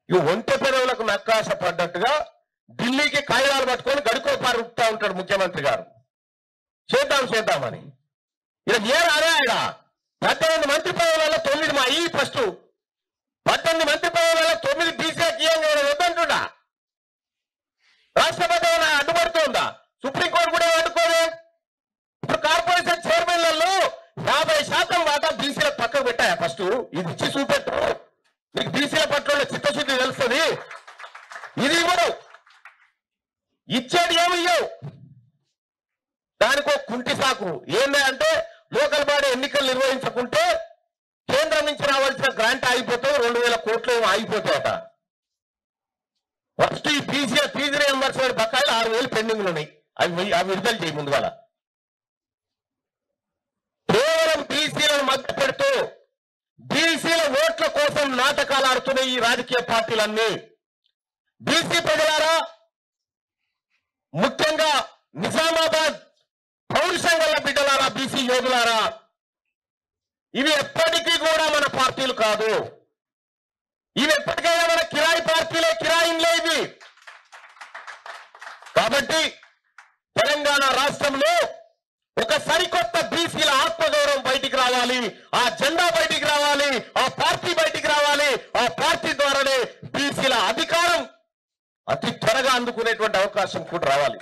ఇవి ఒంటె పెదవులకు నక్కాశ పడ్డట్టుగా ఢిల్లీకి కాగితాలు పట్టుకొని గడుకో పారుతా ఉంటాడు ముఖ్యమంత్రి గారు. చేద్దామని ఇలా ఏరాడే ఆయన 18 మంత్రి పదవులలో 9 మా ఈ ఫస్ట్ 18 మంత్రి పదవులలో 9 బీసీకి వద్దంటున్నా. రాష్ట్రపతి అడ్డుపడుతుందా? సుప్రీంకోర్టు కూడా అడ్డుకోదే. ఇప్పుడు కార్పొరేషన్ చైర్మన్లలో 50% వాటా బీసీల పక్కకు పెట్టాయా? ఫస్ట్ ఇది ఇచ్చి చూపెట్టు, నీకు బీసీల పట్ల చిత్తశుద్ధి తెలుస్తుంది. ఇది ఇవ్వడు, ఇచ్చేది ఏమి ఇవ్వవు. దానికో కుంటి సాకు ఏంది అంటే లోకల్ బాడీ ఎన్నికలు నిర్వహించకుంటే కేంద్రం నుంచి రావాల్సిన గ్రాంట్ ఆగిపోతాయి, 2000 కోట్లు ఏమో ఆగిపోతాయట. ఫస్ట్ ఈ ఫీజు రియంబర్స్మెంట్ బకాయిలు 6000 పెండింగ్లు ఉన్నాయి. అవి విడుదల చేయి ముందుగా. కేవలం బీసీలను మధ్య పెడుతూ బీసీల ఓట్ల కోసం నాటకాలు ఆడుతున్నాయి ఈ రాజకీయ పార్టీలన్నీ. బీసీ ప్రజలారా, ముఖ్యంగా నిజామాబాద్ పౌరుషం గల బిడ్డలారా, బీసీ యోధులారా, ఇవి ఎప్పటికీ కూడా మన పార్టీలు కాదు. ఇవి ఎప్పటికైనా మన కిరాయి పార్టీలే, కిరాయిన్లే ఇవి. కాబట్టి తెలంగాణ రాష్ట్రంలో ఒక సరికొత్త బీసీల ఆత్మగౌరవం బయటికి రావాలి, ఆ జెండా బయటికి రావాలి, ఆ పార్టీ బయటికి రావాలి. ఆ పార్టీ ద్వారానే బీసీల అధికారం అతి త్వరగా అందుకునేటువంటి అవకాశం కూడా రావాలి.